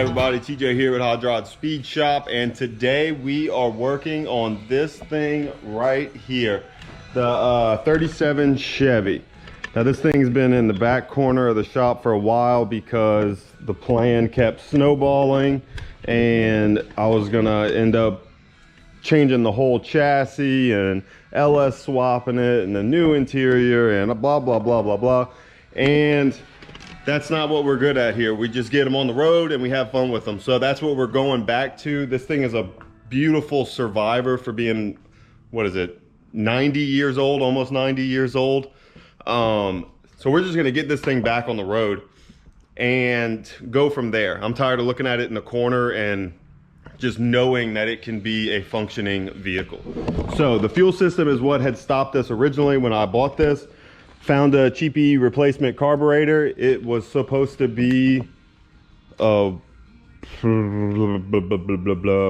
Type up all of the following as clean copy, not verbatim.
everybody? TJ here at HodgeRods Speed Shoppe, and today we are working on this thing right here, the 37 Chevy. Now this thing's been in the back corner of the shop for a while because the plan kept snowballing and I was gonna end up changing the whole chassis and LS swapping it and the new interior and blah blah blah blah blah, and that's not what we're good at here. We just get them on the road and we have fun with them. So that's what we're going back to. This thing is a beautiful survivor for being, what is it, 90 years old, almost 90 years old. So we're just gonna get this thing back on the road and go from there. I'm tired of looking at it in the corner and just knowing that it can be a functioning vehicle. So the fuel system is what had stopped us originally when I bought this. Found a cheapy replacement carburetor. It was supposed to be a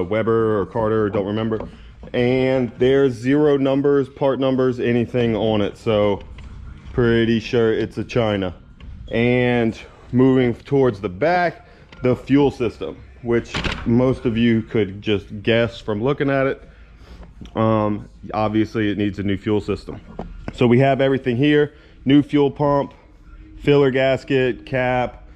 Weber or Carter, don't remember. And there's zero numbers, part numbers, anything on it. So pretty sure it's a China. And moving towards the back, the fuel system, which most of you could just guess from looking at it. Obviously it needs a new fuel system. So we have everything here: new fuel pump, filler gasket, cap,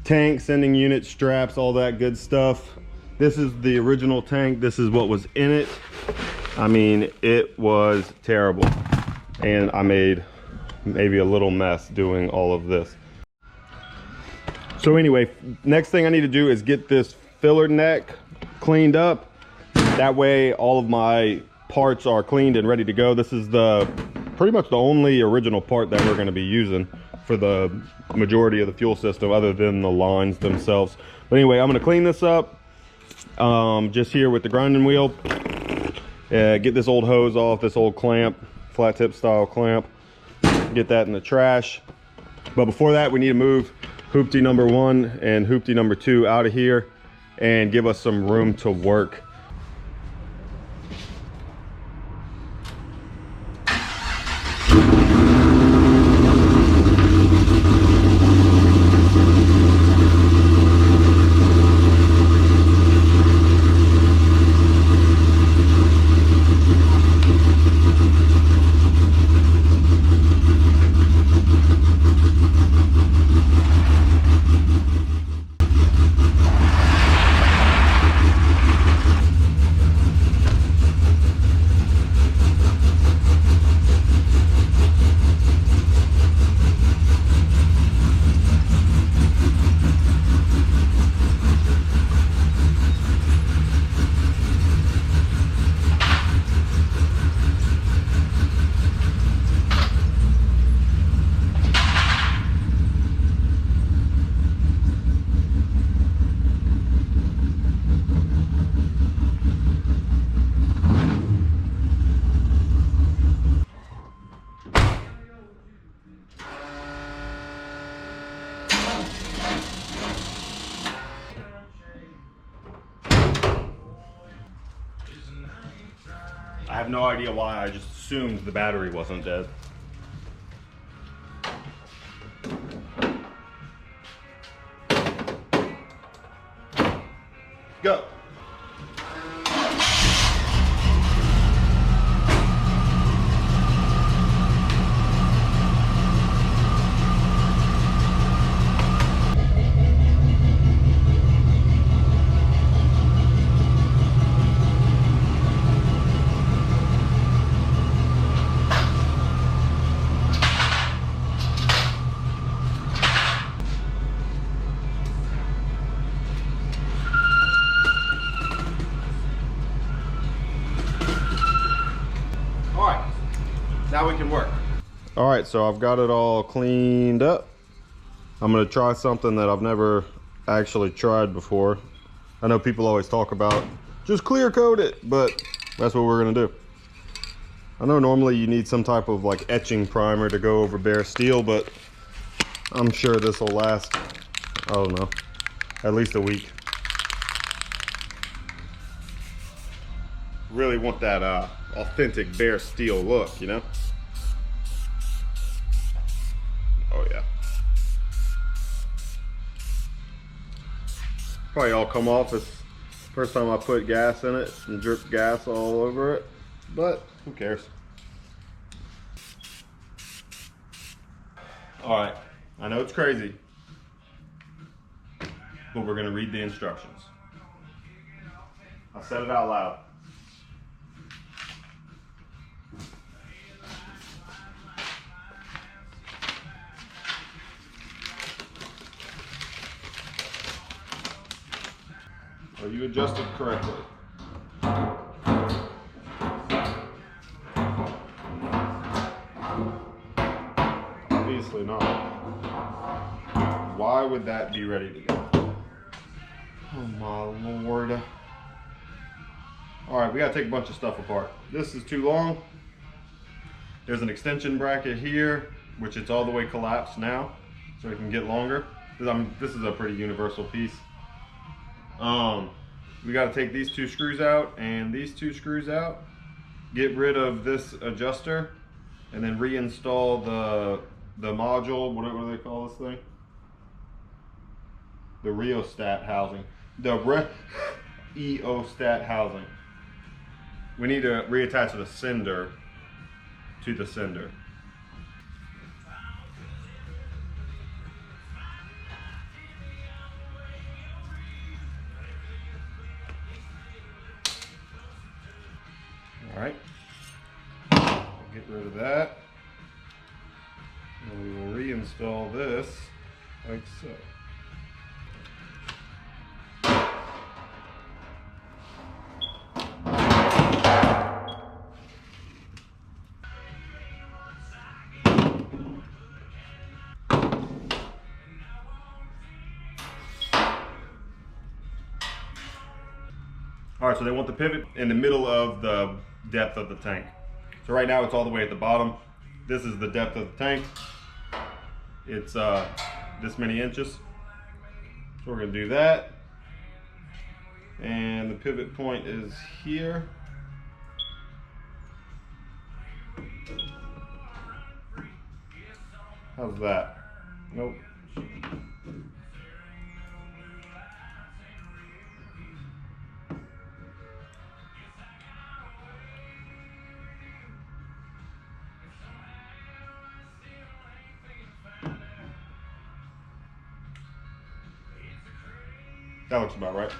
tank, sending unit, straps, all that good stuff. This is the original tank. This is what was in it. I mean, it was terrible. And I made maybe a little mess doing all of this. So anyway, next thing I need to do is get this filler neck cleaned up. That way all of my parts are cleaned and ready to go. This is pretty much the only original part that we're going to be using for the majority of the fuel system, other than the lines themselves. But anyway, I'm going to clean this up just here with the grinding wheel. Get this old hose off, this old clamp, flat tip style clamp. Get that in the trash. But before that, we need to move hoopty number 1 and hoopty number 2 out of here and give us some room to work. I have no idea why, I just assumed the battery wasn't dead. Go. Now we can work. All right, so I've got it all cleaned up. I'm gonna try something that I've never actually tried before. I know people always talk about just clear coat it, but that's what we're gonna do. I know normally you need some type of like etching primer to go over bare steel, but I'm sure this will last, I don't know, at least a week. Really want that authentic bare steel look, you know? Oh yeah. probably all come off. It's first time I put gas in it and dripped gas all over it, but who cares? All right, I know it's crazy, but we're gonna read the instructions. I said it out loud. Are you adjusted correctly? Obviously not. Why would that be ready to go? Oh my lord. Alright, we gotta take a bunch of stuff apart. This is too long. There's an extension bracket here, which it's all the way collapsed now, so it can get longer. This is a pretty universal piece. We got to take these two screws out and these two screws out, get rid of this adjuster, and then reinstall the module. What do they call this thing? The rheostat housing. The rheostat housing. We need to reattach the sender to the sender. All right, get rid of that, and we will reinstall this like so. All right, so they want the pivot in the middle of the depth of the tank. So right now it's all the way at the bottom. This is the depth of the tank. It's this many inches. So we're gonna do that. And the pivot point is here. How's that? Nope. That looks about right.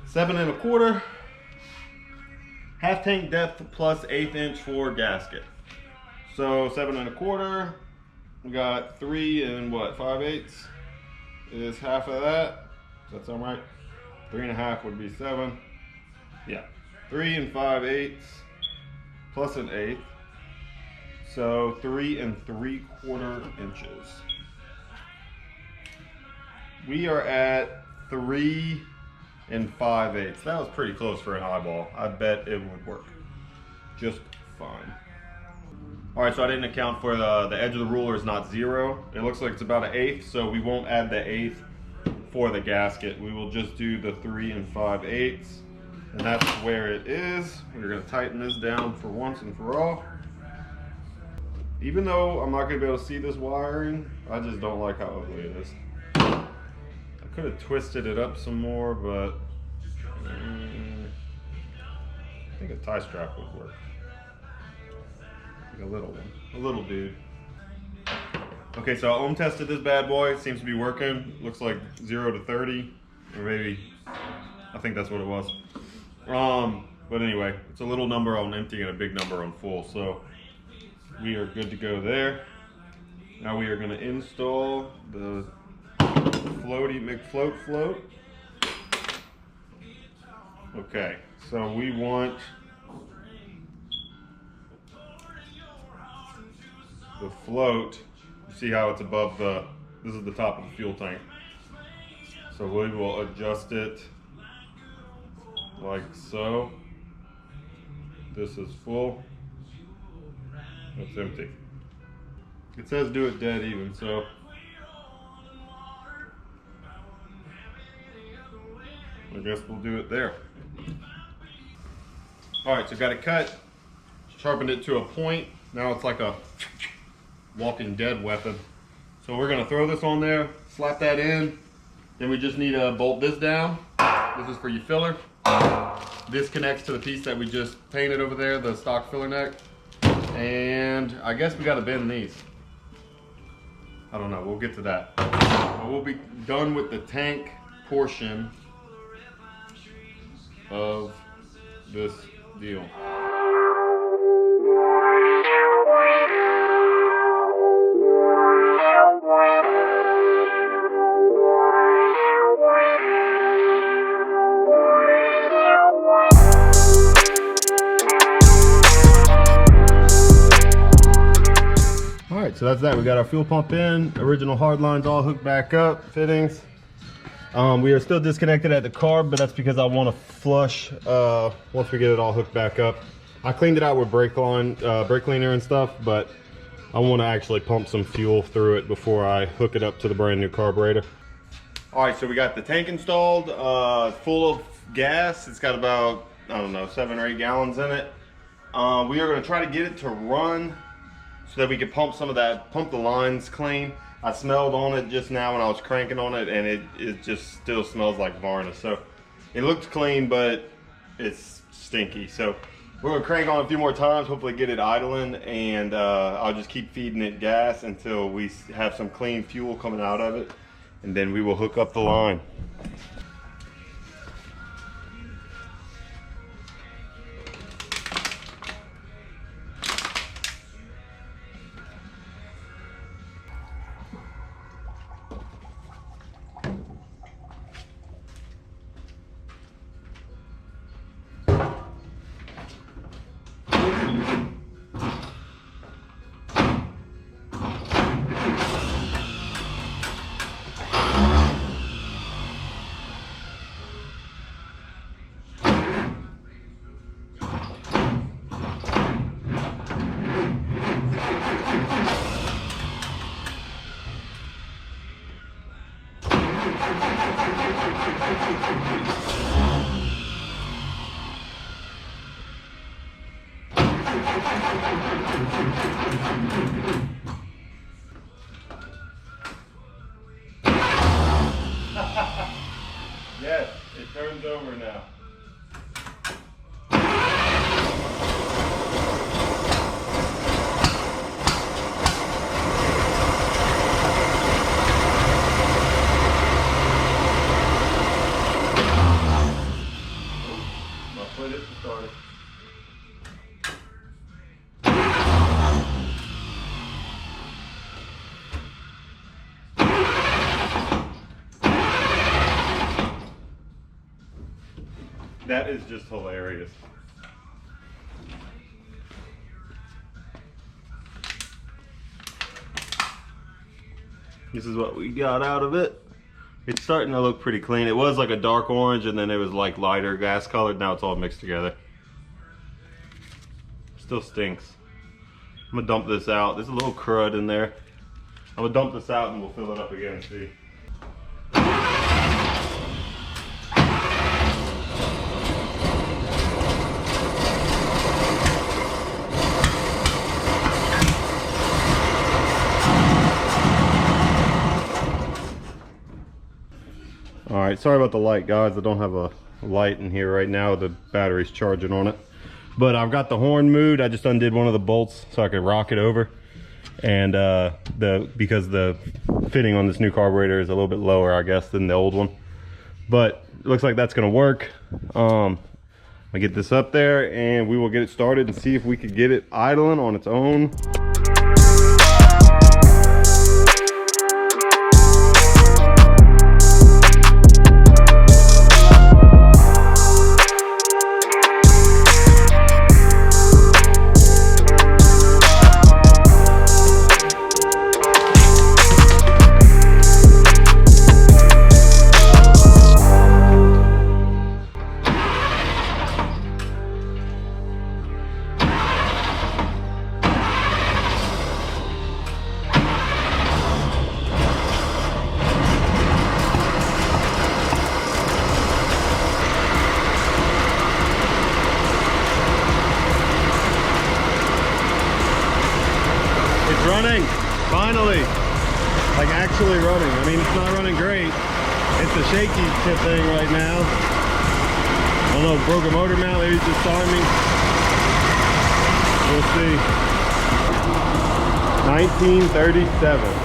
Seven and a quarter, half tank depth plus 1/8 inch for gasket. So 7 and a quarter, we got 3 and what, 5/8 is half of that. Does that sound right? 3 1/2 would be 7. Yeah, 3 and 5/8 plus 1/8. So 3 3/4 inches. We are at 3 5/8. That was pretty close for an eyeball. I bet it would work just fine. All right, so I didn't account for the edge of the ruler is not 0. It looks like it's about 1/8, so we won't add the 1/8 for the gasket. We will just do the 3 5/8, and that's where it is. We're gonna tighten this down for once and for all. Even though I'm not gonna be able to see this wiring, I just don't like how ugly it is. I could have twisted it up some more, but I think a tie strap would work. Like a little one, a little dude. Okay, so I ohm tested this bad boy. It seems to be working. Looks like 0 to 30, or maybe, I think that's what it was. But anyway, it's a little number on empty and a big number on full, so we are good to go there. Now we are going to install the floaty McFloat float. Okay, so we want the float. You see how it's above this is the top of the fuel tank. So we will adjust it like so. This is full. That's empty. It says do it dead even, so I guess we'll do it there. All right, so got it cut, sharpened it to a point. Now it's like a Walking Dead weapon. So we're gonna throw this on there, slap that in. Then we just need to bolt this down. This is for your filler. This connects to the piece that we just painted over there, the stock filler neck. And I guess we gotta bend these. I don't know, we'll get to that. But we'll be done with the tank portion of this deal. So that's that. We got our fuel pump in, original hard lines all hooked back up, fittings. We are still disconnected at the carb, but that's because I want to flush once we get it all hooked back up. I cleaned it out with brake cleaner and stuff, but I want to actually pump some fuel through it before I hook it up to the brand new carburetor. All right, so we got the tank installed, full of gas. It's got about, I don't know, 7 or 8 gallons in it. We are going to try to get it to run so that we can pump some of that, pump the lines clean. I smelled on it just now when I was cranking on it, and it just still smells like varnish. So it looks clean, but it's stinky. So we're gonna crank on a few more times, hopefully get it idling, and I'll just keep feeding it gas until we have some clean fuel coming out of it, and then we will hook up the line. Yes, it turns over now. My foot is started. That is just hilarious. This is what we got out of it. It's starting to look pretty clean. It was like a dark orange and then it was like lighter gas colored. Now it's all mixed together. Still stinks. I'm gonna dump this out. There's a little crud in there. I'm gonna dump this out and we'll fill it up again and see. Alright, sorry about the light, guys. I don't have a light in here right now. The battery's charging on it. But I've got the horn moved. I just undid one of the bolts so I could rock it over. And because the fitting on this new carburetor is a little bit lower, I guess, than the old one. But it looks like that's gonna work. I'm gonna get this up there and we will get it started and see if we could get it idling on its own. Like actually running. I mean, it's not running great. It's a shaky tip thing right now. I don't know if broke a motor mount, maybe it's just starting me. We'll see. 1937.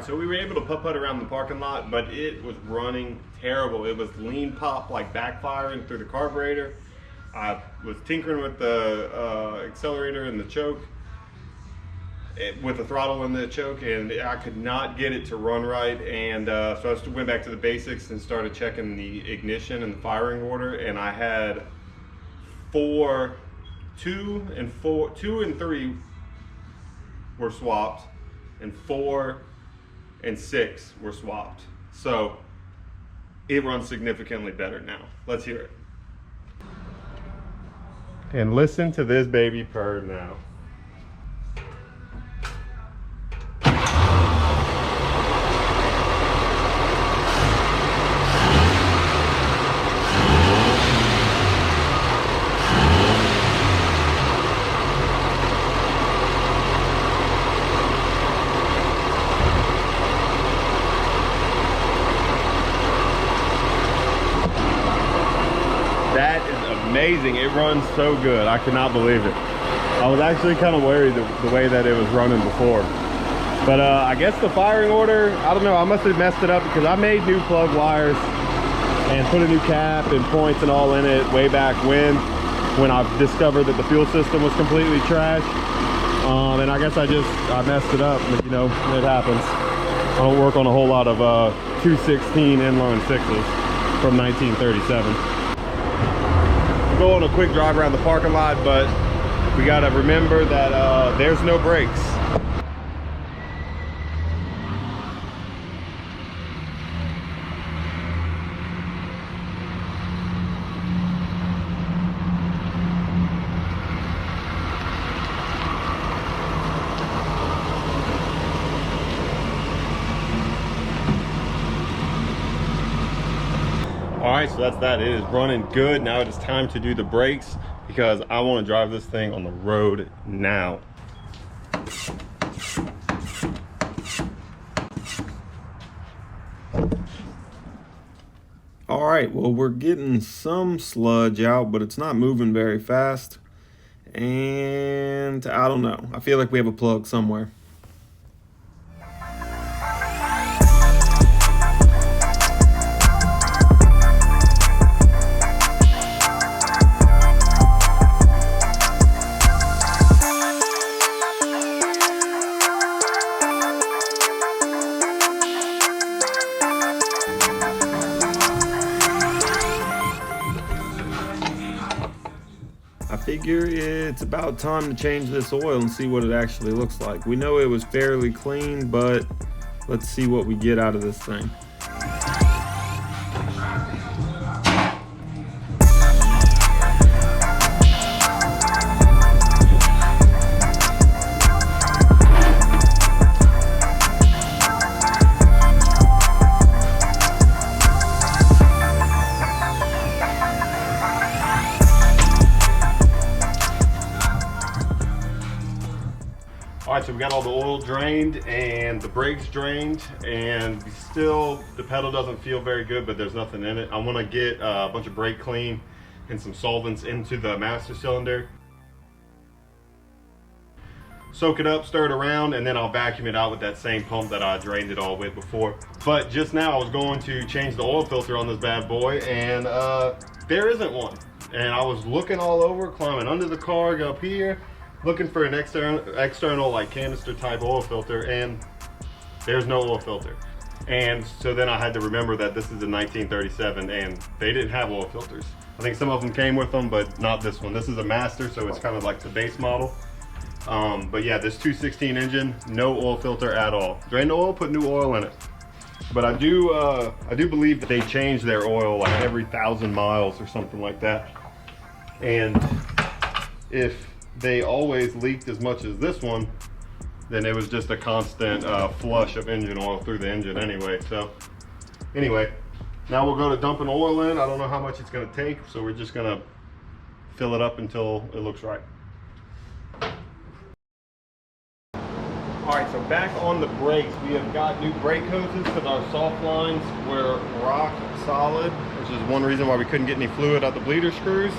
So we were able to putt-putt around the parking lot, but it was running terrible. It was lean pop, like backfiring through the carburetor. I was tinkering with the accelerator and the choke, with the throttle and the choke, and I could not get it to run right. And so I went back to the basics and started checking the ignition and the firing order, and I had two and three were swapped, and 4 and 6 were swapped. So it runs significantly better now. Let's hear it. And listen to this baby purr now. That is amazing. It runs so good. I cannot believe it. I was actually kind of worried the way that it was running before. But I guess the firing order, I don't know, I must have messed it up because I made new plug wires and put a new cap and points and all in it way back when I discovered that the fuel system was completely trash. And I guess I messed it up, but you know, it happens. I don't work on a whole lot of 216 inline sixes from 1937. Go on a quick drive around the parking lot, but we got to remember that there's no brakes. Alright, so that's that. It is running good. Now it is time to do the brakes because I want to drive this thing on the road now. Alright, well, we're getting some sludge out, but it's not moving very fast. And I don't know. I feel like we have a plug somewhere. figure it's about time to change this oil and see what it actually looks like. We know it was fairly clean, but let's see what we get out of this thing. All right, so we got all the oil drained and the brakes drained, and still the pedal doesn't feel very good, but there's nothing in it. I want to get a bunch of brake clean and some solvents into the master cylinder. Soak it up, stir it around, and then I'll vacuum it out with that same pump that I drained it all with before. But just now I was going to change the oil filter on this bad boy, and there isn't one. And I was looking all over, climbing under the car, up here, looking for an external like canister type oil filter, and there's no oil filter. And so then I had to remember that this is a 1937 and they didn't have oil filters. I think some of them came with them, but not this one. This is a master, so it's kind of like the base model. But yeah, this 216 engine, no oil filter at all. Drain the oil, put new oil in it. But I do believe that they change their oil like every 1,000 miles or something like that. And if they always leaked as much as this one, then it was just a constant flush of engine oil through the engine anyway. So anyway, now we'll go to dumping oil in. I don't know how much it's going to take, so we're just going to fill it up until it looks right. All right, so back on the brakes, we have got new brake hoses because our soft lines were rock solid, which is one reason why we couldn't get any fluid out the bleeder screws.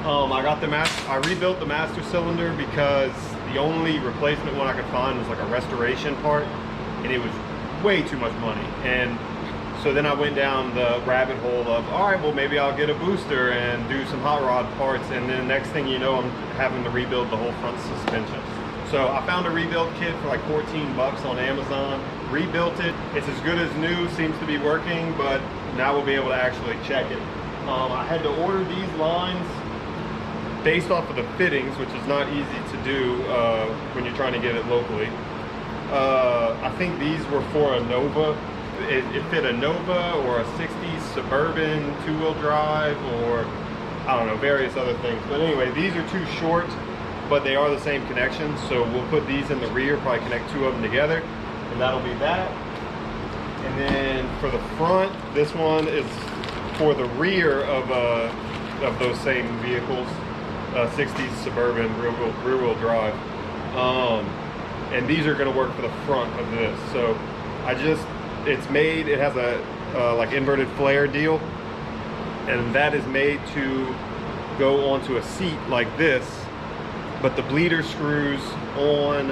I rebuilt the master cylinder because the only replacement one I could find was like a restoration part, and it was way too much money. And so then I went down the rabbit hole of, all right, well maybe I'll get a booster and do some hot rod parts, and then next thing you know, I'm having to rebuild the whole front suspension. So I found a rebuild kit for like 14 bucks on Amazon, rebuilt it. It's as good as new, seems to be working, but now we'll be able to actually check it. I had to order these lines based off of the fittings, which is not easy to do when you're trying to get it locally. I think these were for a Nova. It fit a Nova or a 60s Suburban two-wheel drive, or I don't know, various other things. But anyway, these are too short, but they are the same connection, so we'll put these in the rear, probably connect two of them together, and that'll be that. And then for the front, this one is for the rear of those same vehicles. 60s Suburban rear-wheel drive, and these are going to work for the front of this. So it has a like inverted flare deal, and that is made to go onto a seat like this, but the bleeder screws on,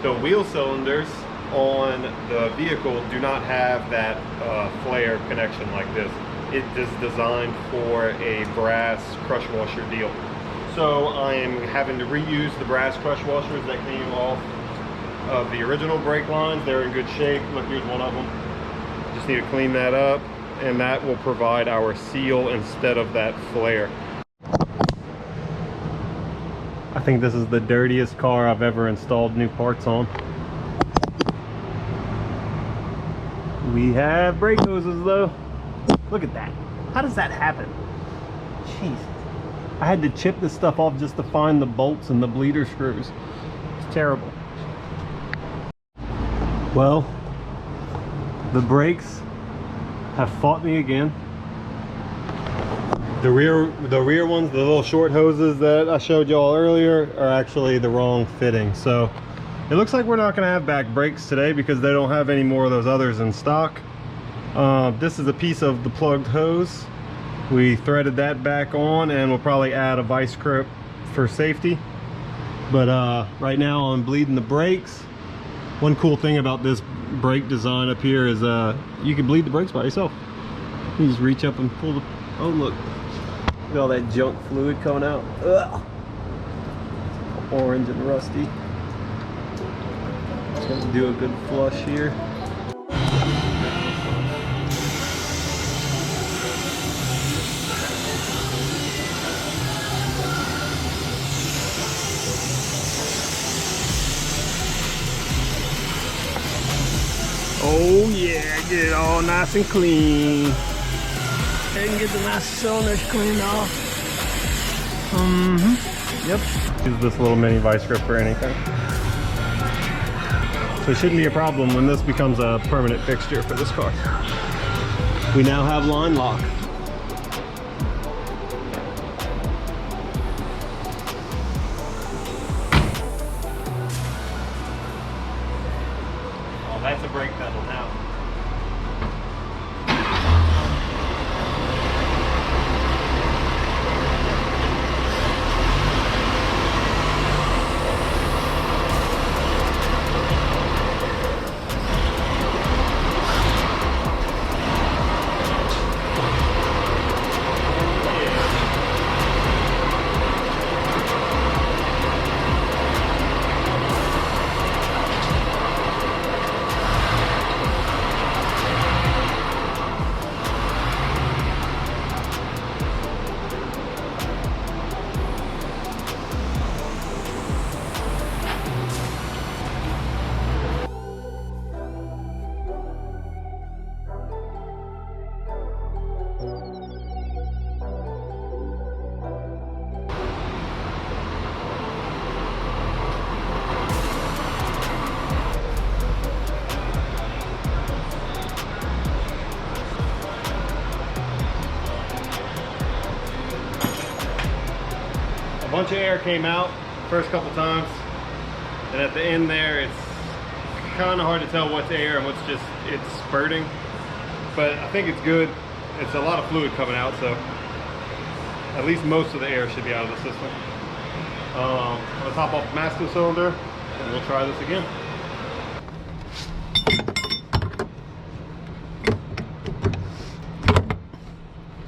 the wheel cylinders on the vehicle do not have that flare connection like this. It is designed for a brass crush washer deal. So I am having to reuse the brass crush washers that came off of the original brake lines. They're in good shape. Look, here's one of them. Just need to clean that up, and that will provide our seal instead of that flare. I think this is the dirtiest car I've ever installed new parts on. We have brake hoses though. Look at that. How does that happen? Jesus. I had to chip this stuff off just to find the bolts and the bleeder screws. It's terrible. Well, the brakes have fought me again. The rear ones, the little short hoses that I showed y'all earlier, are actually the wrong fitting. So it looks like we're not going to have back brakes today because they don't have any more of those others in stock. This is a piece of the plugged hose. We threaded that back on, and we'll probably add a vice grip for safety. But right now I'm bleeding the brakes. One cool thing about this brake design up here is you can bleed the brakes by yourself. You just reach up and pull the, oh look at all that junk fluid coming out. Ugh. Orange and rusty. Just gonna do a good flush here. Oh yeah, get it all nice and clean. And get the nice cylinders cleaned off. Yep. Use this little mini vice grip for anything. So it shouldn't be a problem when this becomes a permanent fixture for this car. We now have line lock. Oh, that's a brake pedal now. A bunch of air came out first couple times, and at the end there it's kind of hard to tell what's air and what's just it's spurting, but I think it's good. It's a lot of fluid coming out, so at least most of the air should be out of the system. I'm gonna top off the master cylinder and we'll try this again.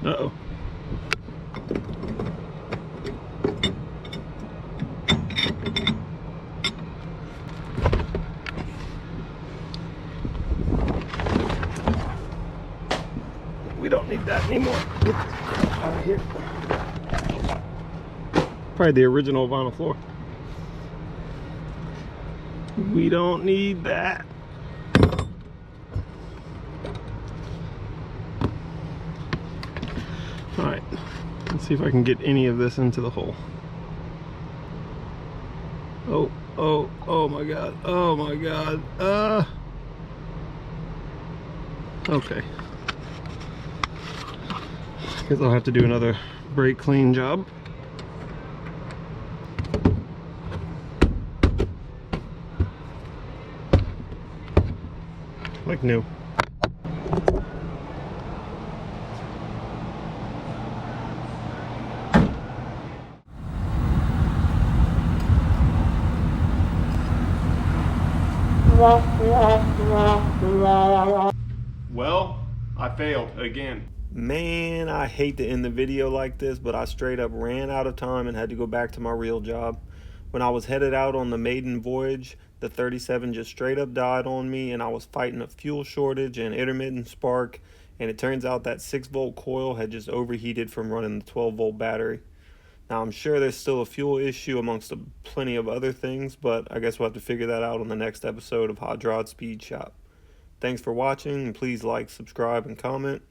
Uh-oh. We don't need that anymore. Get this crap out of here. Probably the original vinyl floor. We don't need that. All right, let's see if I can get any of this into the hole. Oh my God, oh my God. Okay. Guess I'll have to do another brake clean job. Like new. Well, I failed again. Man, I hate to end the video like this, but I straight up ran out of time and had to go back to my real job. When I was headed out on the maiden voyage, the 37 just straight up died on me, and I was fighting a fuel shortage and intermittent spark, and it turns out that 6-volt coil had just overheated from running the 12-volt battery. Now, I'm sure there's still a fuel issue amongst plenty of other things, but I guess we'll have to figure that out on the next episode of HodgeRods Speed Shoppe. Thanks for watching, and please like, subscribe, and comment.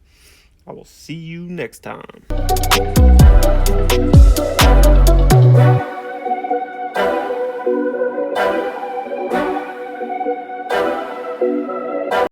I will see you next time.